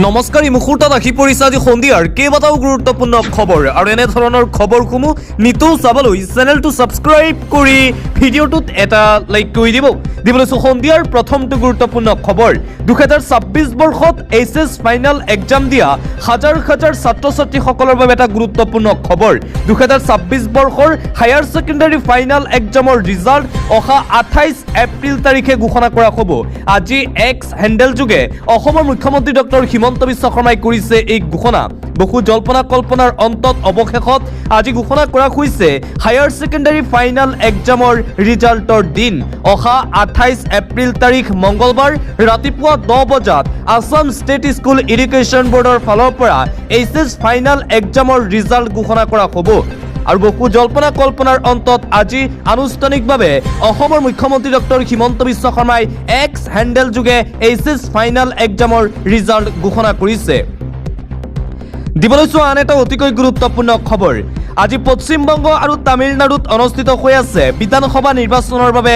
নমস্কাৰ এই মুহূৰ্তত আহি পৰিছে আজি সন্ধিয়াৰ কেইবাটাও গুৰুত্বপূৰ্ণ খবৰ আৰু এনে ধৰণৰ খবৰসমূহ নিতৌ চাবলৈ চেনেলটো ছাবস্ক্ৰাইব কৰি ভিডিঅ'টোত এটা লাইক কৰি দিবলৈ সন্ধিয়াৰ প্ৰথমটো গুৰুত্বপূৰ্ণ খবৰ 2026 বৰ্ষত এইচএছ ফাইনেল এক্সাম দিয়া হাজাৰ হাজাৰ ছাত্ৰ ছাত্ৰীসকলৰ বাবে এটা গুৰুত্বপূৰ্ণ খবৰ 2026 বৰ্ষৰ হায়াৰ ছেকেণ্ডাৰী ফাইনেল এক্সামৰ ৰিজাল্ট অহা 28 এপ্ৰিল তাৰিখে ঘোষণা কৰা হ'ব। আজি এক্স হেণ্ডেল যোগে অসমৰ মুখ্যমন্ত্ৰী ডক্টৰ হিমন্ত বিশ্ব শৰ্মাই কৰিছে এই ঘোষণা। বহু জল্পনা কল্পনাৰ অন্তত অৱশেষত আজি ঘোষণা কৰা হৈছে হায়াৰ ছেকেণ্ডাৰী ফাইনেল এক্সামৰ ৰিজাল্টৰ দিন অহা 28 এপ্ৰিল তাৰিখ মঙ্গলবাৰ ৰাতিপুৱা 10 বজাত আসাম ষ্টেট স্কুল এডুকেশ্যন বোৰ্ডৰ ফালৰ পৰা এইচএছ ফাইনেল এক্সামৰ ৰিজাল্ট ঘোষণা কৰা হ'ব। আৰু বহু জল্পনা কল্পনাৰ অন্তত আজি আনুষ্ঠানিকভাৱে অসমৰ মুখ্যমন্ত্ৰী ডক্টৰ হিমন্ত বিশ্ব শৰ্মাই এক্স হেণ্ডেল যোগে এইচএছ ফাইনেল এক্সামৰ ৰিজাল্ট ঘোষণা কৰিছে। দিবলৈ চোৱা আন এটা অতিকৈ গুৰুত্বপূৰ্ণ খবৰ আজি পশ্চিমবংগ আৰু তামিলনাডুত অনুষ্ঠিত হৈ আছে বিধানসভা নিৰ্বাচনৰ বাবে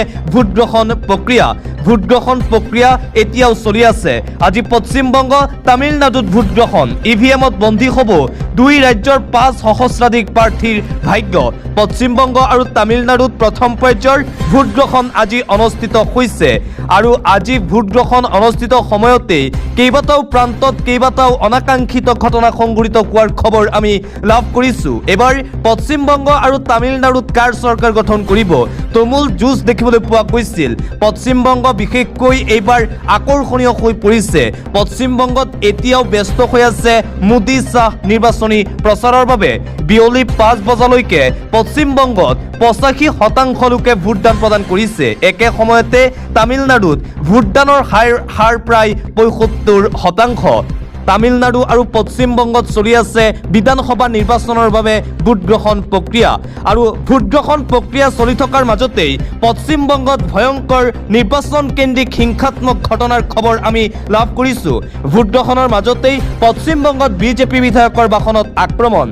ভোটগ্ৰহণ প্ৰক্ৰিয়া এতিয়াও চলি আছে। আজি পশ্চিমবংগ তামিলনাডুত ভোটগ্ৰহণ ইভিএমত বন্দী হ'ব দুই ৰাজ্যৰ 5 সহস্ৰাধিক প্ৰাৰ্থীৰ ভাগ্য। পশ্চিমবংগ আৰু তামিলনাডুত প্ৰথম পৰ্যায়ৰ ভোটগ্ৰহণ আজি অনুষ্ঠিত হৈছে আৰু আজি ভোটগ্ৰহণ অনুষ্ঠিত সময়তেই কেইবাটাও প্ৰান্তত কেইবাটাও অনাকাংক্ষিত ঘটনা সংঘটিত হোৱাৰ খবৰ আমি লাভ কৰিছোঁ। এবাৰ পশ্চিমবংগ আৰু তামিলনাডুত কাৰ চৰকাৰ গঠন কৰিব তুমুল যুঁজ দেখিবলৈ পোৱা গৈছিল। পশ্চিমবংগ বিশেষকৈ এইবাৰ আকৰ্ষণীয় হৈ পৰিছে। পশ্চিমবংগত এতিয়াও ব্যস্ত হৈ আছে মোদী শ্বাহ নিৰ্বাচনী প্ৰচাৰৰ বাবে। বিয়লি 5 বজালৈকে পশ্চিমবংগত 85% লোকে ভোটদান প্ৰদান কৰিছে। একে সময়তে তামিলনাডুত ভোটদানৰ হাৰ প্ৰায় 75%। তামিলনাডু আৰু পশ্চিমবংগত চলি আছে বিধানসভা নিৰ্বাচনৰ বাবে ভোটগ্ৰহণ প্ৰক্ৰিয়া আৰু ভোটগ্ৰহণ প্ৰক্ৰিয়া চলি থকাৰ মাজতেই পশ্চিমবংগত ভয়ংকৰ নিৰ্বাচন কেন্দ্ৰিক হিংসাত্মক ঘটনাৰ খবৰ আমি লাভ কৰিছোঁ। ভোটগ্ৰহণৰ মাজতেই পশ্চিমবংগত বিজেপি বিধায়কৰ বাহনত আক্ৰমণ।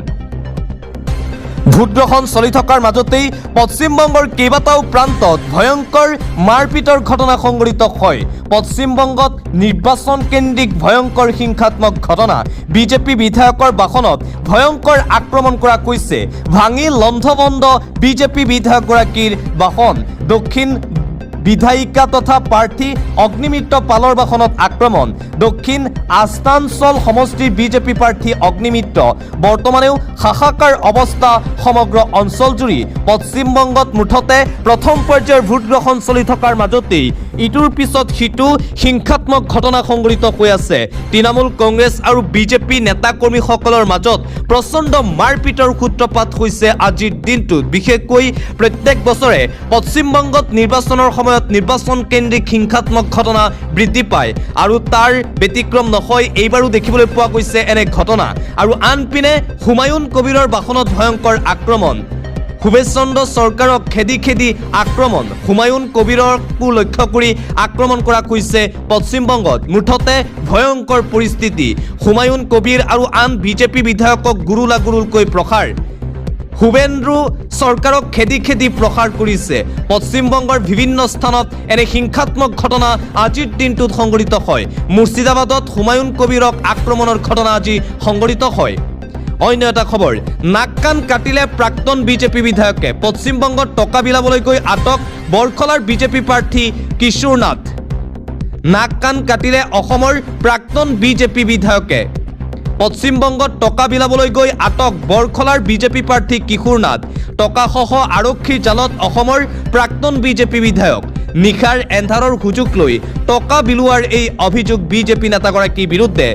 ভোটগ্ৰহণ চলি থকাৰ মাজতেই পশ্চিমবংগৰ কেইবাটাও প্ৰান্তত ভয়ংকৰ মাৰপিটৰ ঘটনা সংঘটিত হয়। পশ্চিমবংগত নিৰ্বাচন কেন্দ্ৰিক ভয়ংকৰ হিংসাত্মক ঘটনা। বিজেপি বিধায়কৰ বাহনত ভয়ংকৰ আক্ৰমণ কৰা হৈছে। ভাঙি লণ্ডভণ্ড বিজেপি বিধায়কগৰাকীৰ বাহন। দক্ষিণ বিধায়িকা তথা প্ৰাৰ্থী অগ্নিমিত্ৰ পালৰ বাহনত আক্ৰমণ। দক্ষিণ আস্তাঞ্চল সমষ্টিৰ বিজেপি প্ৰাৰ্থী অগ্নিমিত্ৰ বৰ্তমানেও হাহাকাৰ অৱস্থা সমগ্ৰ অঞ্চলজুৰি। পশ্চিমবংগত মুঠতে প্ৰথম পৰ্যায়ৰ ভোটগ্ৰহণ চলি থকাৰ মাজতেই ইটোৰ পিছত সিটো হিংসাত্মক ঘটনা সংঘটিত হৈ আছে। তৃণমূল কংগ্ৰেছ আৰু বিজেপি নেতাকৰ্মীসকলৰ মাজত প্ৰচণ্ড মাৰপিটৰ সূত্ৰপাত হৈছে আজিৰ দিনটোত। বিশেষকৈ প্ৰত্যেক বছৰে পশ্চিমবংগত নিৰ্বাচনৰ সময়ত নিৰ্বাচন কেন্দ্ৰিক হিংসাত্মক ঘটনা বৃদ্ধি পায় আৰু তাৰ ব্যতিক্ৰম নহয়। এইবাৰো দেখিবলৈ পোৱা গৈছে এনে ঘটনা। আৰু আনপিনে হুমায়ুন কবিৰৰ বাহনত ভয়ংকৰ আক্ৰমণ। ভূপেশ চন্দ্ৰ চৰকাৰক খেদি আক্ৰমণ। হুমায়ুন কবিৰকো লক্ষ্য কৰি আক্ৰমণ কৰা হৈছে পশ্চিমবংগত। মুঠতে ভয়ংকৰ পৰিস্থিতি। হুমায়ুন কবিৰ আৰু আন বিজেপি বিধায়কক গুৰুলাগুৰুলকৈ প্ৰহাৰ। শুভেন্দু চৰকাৰক খেদি প্ৰসাৰ কৰিছে। পশ্চিমবংগৰ বিভিন্ন স্থানত এনে হিংসাত্মক ঘটনা আজিৰ দিনটোত সংঘটিত হয়। মুৰ্ছিদাবাদত হুমায়ুন কবিৰক আক্ৰমণৰ ঘটনা আজি সংঘটিত হয়। অন্য এটা খবৰ নাক কাণ কাটিলে প্ৰাক্তন বিজেপি বিধায়কে। পশ্চিমবংগত টকা বিলাবলৈ গৈ আটক বৰখলাৰ বিজেপি প্ৰাৰ্থী কিশোৰ নাথ। নাক কাণ কাটিলে অসমৰ প্ৰাক্তন বিজেপি বিধায়কে। পশ্চিমবংগত টকা বিলাবলৈ গৈ আটক বৰখলাৰ বিজেপি প্ৰাৰ্থী কিশোৰ নাথ। টকাসহ আৰক্ষীৰ জালত অসমৰ প্ৰাক্তন বিজেপি বিধায়ক। নিশাৰ এন্ধাৰৰ সুযোগ লৈ টকা বিলোৱাৰ এই অভিযোগ বিজেপি নেতাগৰাকীৰ বিৰুদ্ধে।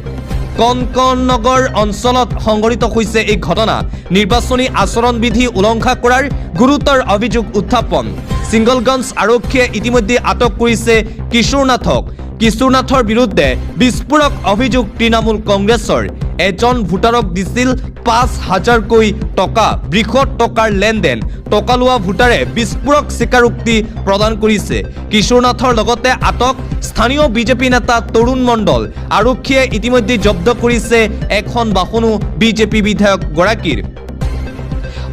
কনকনগৰ অঞ্চলত সংঘটিত হৈছে এই ঘটনা। নিৰ্বাচনী আচৰণ বিধি উলংঘা কৰাৰ গুৰুতৰ অভিযোগ উত্থাপন। সিংগলগঞ্জ আৰক্ষীয়ে ইতিমধ্যে আটক কৰিছে কিশোৰ নাথক। কিশোৰ নাথৰ বিৰুদ্ধে বিস্ফোৰক অভিযোগ তৃণমূল কংগ্ৰেছৰ। এজন ভোটাৰক দিছিল 5,000কৈ টকা। বৃহৎ টকাৰ লেনদেন। টকা লোৱা ভোটাৰে বিস্ফোৰক স্বীকাৰোক্তি প্ৰদান কৰিছে। কিশোৰ নাথৰ লগতে আটক স্থানীয় বিজেপি নেতা তৰুণ মণ্ডল। আৰক্ষীয়ে ইতিমধ্যে জব্দ কৰিছে এখন বাহনো বিজেপি বিধায়কগৰাকীৰ।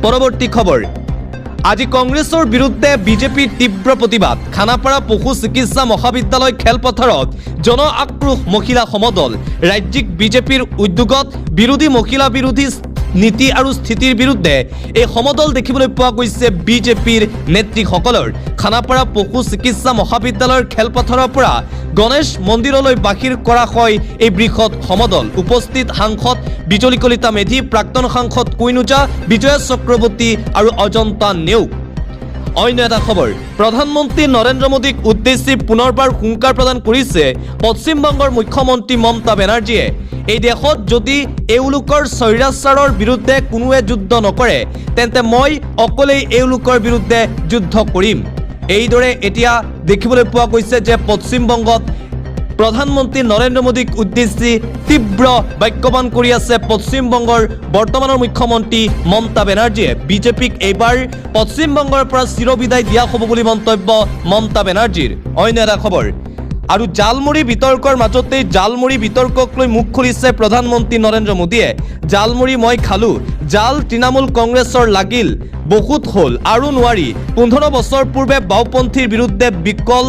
পৰৱৰ্তী খবৰ আজি কংগ্ৰেছৰ বিৰুদ্ধে বিজেপিৰ তীব্ৰ প্ৰতিবাদ খানাপাৰা পশু চিকিৎসা মহাবিদ্যালয় খেলপথাৰত জন আক্ৰোশ মহিলা সমদল ৰাজ্যিক বিজেপিৰ উদ্যোগত বিৰোধী মহিলা বিৰোধী নীতি আৰু স্থিতিৰ বিৰুদ্ধে এই সমদল দেখিবলৈ পোৱা গৈছে বিজেপিৰ নেতৃসকলৰ খানাপাৰা পশু চিকিৎসা মহাবিদ্যালয়ৰ খেলপথাৰৰ পৰা গণেশ মন্দিৰলৈ বাহিৰ কৰা হয় এই বৃহৎ সমদল উপস্থিত সাংসদ বিজলী কলিতা মেধি প্ৰাক্তন সাংসদ কুইনুজা বিজয়া চক্ৰৱৰ্তী আৰু অজন্তা নেওগ অন্য এটা খবৰ প্ৰধানমন্ত্ৰী নৰেন্দ্ৰ মোদীক উদ্দেশ্যি পুনৰবাৰ হুংকাৰ প্ৰদান কৰিছে পশ্চিমবংগৰ মুখ্যমন্ত্ৰী মমতা বেনাৰ্জীয়ে এই দেশত যদি এওঁলোকৰ স্বৈৰাচাৰৰ বিৰুদ্ধে কোনোৱে যুদ্ধ নকৰে তেন্তে মই অকলেই এওঁলোকৰ বিৰুদ্ধে যুদ্ধ কৰিম এইদৰে এতিয়া দেখিবলৈ পোৱা গৈছে যে পশ্চিমবংগত প্ৰধানমন্ত্ৰী নৰেন্দ্ৰ মোদীক উদ্দেশ্যি তীব্ৰ বাক্যবান কৰি আছে পশ্চিমবংগৰ বৰ্তমানৰ মুখ্যমন্ত্ৰী মমতা বেনাৰ্জীয়ে বিজেপিক এইবাৰ পশ্চিমবংগৰ পৰা চিৰবিদায় দিয়া হ'ব বুলি মন্তব্য মমতা বেনাৰ্জীৰ অন্য এটা খবৰ আৰু জালমুড়ি বিতৰ্কৰ মাজতেই জালমুড়ি বিতৰ্কক লৈ মুখ খুলিছে প্ৰধানমন্ত্ৰী নৰেন্দ্ৰ মোদীয়ে জালমুড়ি মই খালো জাল তৃণমূল কংগ্ৰেছৰ লাগিল বহুত হ'ল আৰু নোৱাৰি 15 বছৰ পূৰ্বে বাওপন্থীৰ বিৰুদ্ধে বিকল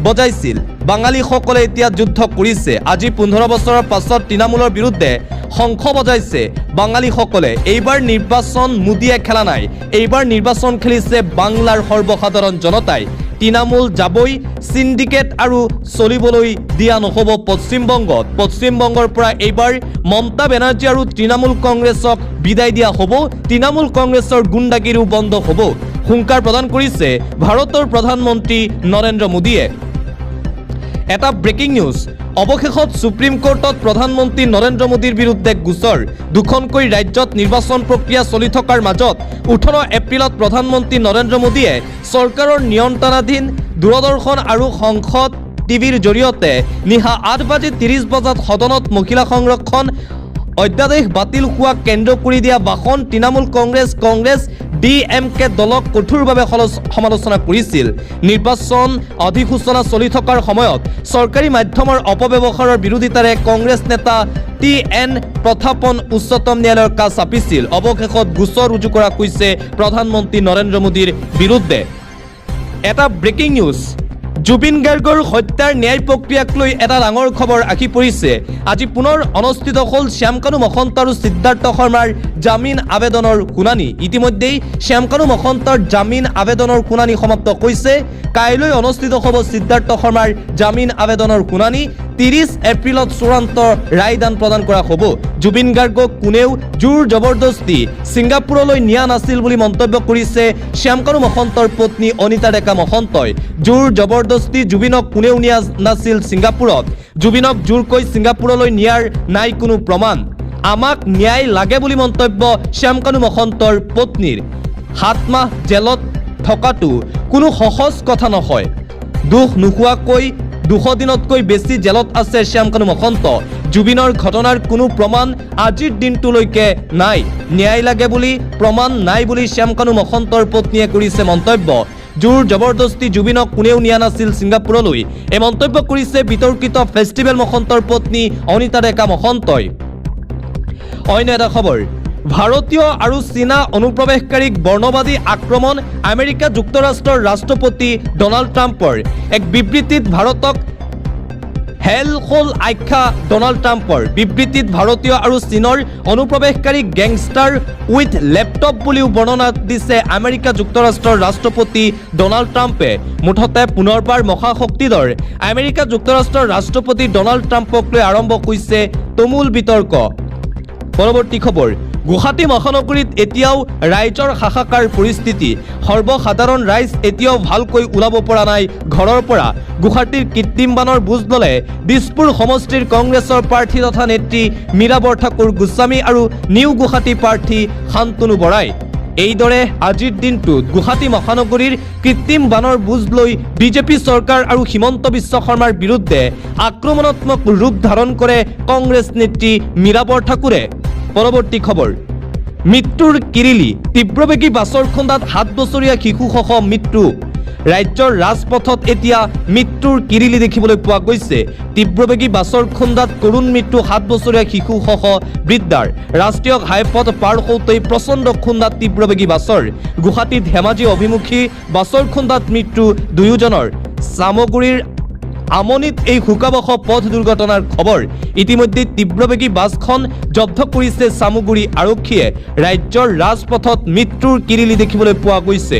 বজাইছিল বাঙালীসকলে এতিয়া যুদ্ধ কৰিছে আজি 15 বছৰৰ পাছত তৃণমূলৰ বিৰুদ্ধে শংখ বজাইছে বাঙালীসকলে এইবাৰ নিৰ্বাচন মোদীয়ে খেলা নাই এইবাৰ নিৰ্বাচন খেলিছে বাংলাৰ সৰ্বসাধাৰণ জনতাই তৃণমূল যাবই সিন্ডিকেট আৰু চলিবলৈ দিয়া নহ'ব পশ্চিমবংগৰ পৰা এইবাৰ মমতা বেনাৰ্জী আৰু তৃণমূল কংগ্ৰেছক বিদায় দিয়া হ'ব তৃণমূল কংগ্ৰেছৰ গুণ্ডাগিৰিও বন্ধ হ'ব হুংকাৰ প্ৰদান কৰিছে ভাৰতৰ প্ৰধানমন্ত্ৰী নৰেন্দ্ৰ মোদীয়ে এটা ব্ৰেকিং নিউজ অৱশেষত সুপ্ৰিম কোৰ্টত প্ৰধানমন্ত্ৰী নৰেন্দ্ৰ মোদীৰ বিৰুদ্ধে গোচৰ দুখনকৈ ৰাজ্যত নিৰ্বাচন প্ৰক্ৰিয়া চলি থকাৰ মাজত 18 এপ্ৰিলত প্ৰধানমন্ত্ৰী নৰেন্দ্ৰ মোদীয়ে চৰকাৰৰ নিয়ন্ত্ৰণাধীন দূৰদৰ্শন আৰু সংসদ টিভিৰ জৰিয়তে নিশা 8:30 বজাত সদনত মহিলা সংৰক্ষণ অধ্যাদেশ বাতিল হোৱা কেন্দ্ৰ কৰি দিয়া ভাষণ তৃণমূল কংগ্ৰেছ DMK দলক কঠোৰভাৱে সমালোচনা কৰিছিল নিৰ্বাচন অধিসূচনা চলি থকাৰ সময়ত চৰকাৰী মাধ্যমৰ অপব্যৱহাৰৰ বিৰোধিতাৰে কংগ্ৰেছ নেতা TN প্ৰথাপন উচ্চতম ন্যায়ালয়ৰ কাষ চাপিছিল অৱশেষত গোচৰ ৰুজু কৰা হৈছে প্ৰধানমন্ত্ৰী নৰেন্দ্ৰ মোদীৰ বিৰুদ্ধে এটা ব্ৰেকিং নিউজ জুবিন গাৰ্গৰ হত্যাৰ ন্যায় প্ৰক্ৰিয়াক লৈ এটা ডাঙৰ খবৰ আহি পৰিছে আজি পুনৰ অনুষ্ঠিত হ'ল শ্যামকানু মহন্ত আৰু সিদ্ধাৰ্থ শৰ্মাৰ জামিন আবেদনৰ শুনানি ইতিমধ্যেই শ্যামকানু মহন্তৰ জামিন আবেদনৰ শুনানি সমাপ্ত হৈছে কাইলৈ অনুষ্ঠিত হ'ব সিদ্ধাৰ্থ শৰ্মাৰ জামিন আবেদনৰ শুনানি 30 এপ্ৰিলত চূড়ান্ত ৰায়দান প্ৰদান কৰা হ'ব জুবিন গাৰ্গক কোনেও জোৰ জবৰদস্তি ছিংগাপুৰলৈ নিয়া নাছিল বুলি মন্তব্য কৰিছে শ্যামকানু মহন্তৰ পত্নী অনিতা ডেকা মহন্তই জোৰ জবৰদস্তি জুবিনক কোনেও নিয়া নাছিল ছিংগাপুৰত জুবিনক জোৰকৈ ছিংগাপুৰলৈ নিয়াৰ নাই কোনো প্ৰমাণ আমাক ন্যায় লাগে বুলি মন্তব্য শ্যামকানু মহন্তৰ পত্নীৰ 7 মাহ জেলত থকাটো কোনো সহজ কথা নহয় দুখ নোহোৱাকৈ 200 দিনতকৈ বেছি জেলত আছে শ্যামকানু মহন্ত জুবিনৰ ঘটনাৰ কোনো প্ৰমাণ আজিৰ দিনটোলৈকে নাই ন্যায় লাগে বুলি প্ৰমাণ নাই বুলি শ্যামকানু মহন্তৰ পত্নীয়ে কৰিছে মন্তব্য জোৰ জবৰদস্তি জুবিনক কোনেও নিয়া নাছিল ছিংগাপুৰলৈ এই মন্তব্য কৰিছে বিতৰ্কিত ফেষ্টিভেল মহন্তৰ পত্নী অনিতা ডেকা মহন্তই অন্য এটা খবৰ ভাৰতীয় আৰু চীনা অনুপ্ৰৱেশকাৰীক বৰ্ণবাদী আক্ৰমণ আমেৰিকা যুক্তৰাষ্ট্ৰৰ ৰাষ্ট্ৰপতি ডনাল্ড ট্ৰাম্পৰ এক বিবৃতিত ভাৰতক হেল হোল আখ্যা ডনাল্ড ট্ৰাম্পৰ বিবৃতিত ভাৰতীয় আৰু চীনৰ অনুপ্ৰৱেশকাৰী গেংষ্টাৰ উইথ লেপটপ বুলিও বৰ্ণনা দিছে আমেৰিকা যুক্তৰাষ্ট্ৰৰ ৰাষ্ট্ৰপতি ডনাল্ড ট্ৰাম্পে মুঠতে পুনৰবাৰ মহাশক্তিধৰ আমেৰিকা যুক্তৰাষ্ট্ৰৰ ৰাষ্ট্ৰপতি ডনাল্ড ট্ৰাম্পক লৈ আৰম্ভ হৈছে তুমুল বিতৰ্ক পৰৱৰ্তী খবৰ গুৱাহাটী মহানগৰীত এতিয়াও ৰাইজৰ হাহাকাৰ পৰিস্থিতি সৰ্বসাধাৰণ ৰাইজ এতিয়াও ভালকৈ ওলাব পৰা নাই ঘৰৰ পৰা গুৱাহাটীৰ কৃত্ৰিম বানৰ বুজ ল'লে দিছপুৰ সমষ্টিৰ কংগ্ৰেছৰ প্ৰাৰ্থী তথা নেত্ৰী মীৰা বৰঠাকুৰ গোস্বামী আৰু নিউ গুৱাহাটী প্ৰাৰ্থী শান্তনু বৰাই এইদৰে আজিৰ দিনটোত গুৱাহাটী মহানগৰীৰ কৃত্ৰিম বানৰ বুজ লৈ বিজেপি চৰকাৰ আৰু হিমন্ত বিশ্ব শৰ্মাৰ বিৰুদ্ধে আক্ৰমণাত্মক ৰূপ ধাৰণ কৰে কংগ্ৰেছ নেত্ৰী মীৰা বৰঠাকুৰে পৰৱৰ্তী খবৰ মৃত্যুৰ কিৰিলি তীব্ৰবেগী বাছৰ খুন্দাত 7 বছৰীয়া শিশুসহ মৃত্যু ৰাজ্যৰ ৰাজপথত এতিয়া মৃত্যুৰ কিৰিলি দেখিবলৈ পোৱা গৈছে। তীব্ৰবেগী বাছৰ খুন্দাত কৰুণ মৃত্যু 7 বছৰীয়া শিশুসহ বৃদ্ধাৰ। ৰাষ্ট্ৰীয় ঘাইপথ পাৰ হওঁতেই প্ৰচণ্ড খুন্দাত তীব্ৰবেগী বাছৰ। গুৱাহাটী ধেমাজি অভিমুখী বাছৰ খুন্দাত মৃত্যু দুয়োজনৰ। চামগুৰিৰ আমনিত এই শোকাবহ পথ দুৰ্ঘটনাৰ খবৰ। ইতিমধ্যে তীব্ৰবেগী বাছখন জব্দ কৰিছে চামগুৰি আৰক্ষীয়ে। ৰাজ্যৰ ৰাজপথত মৃত্যুৰ কিৰিলি দেখিবলৈ পোৱা গৈছে।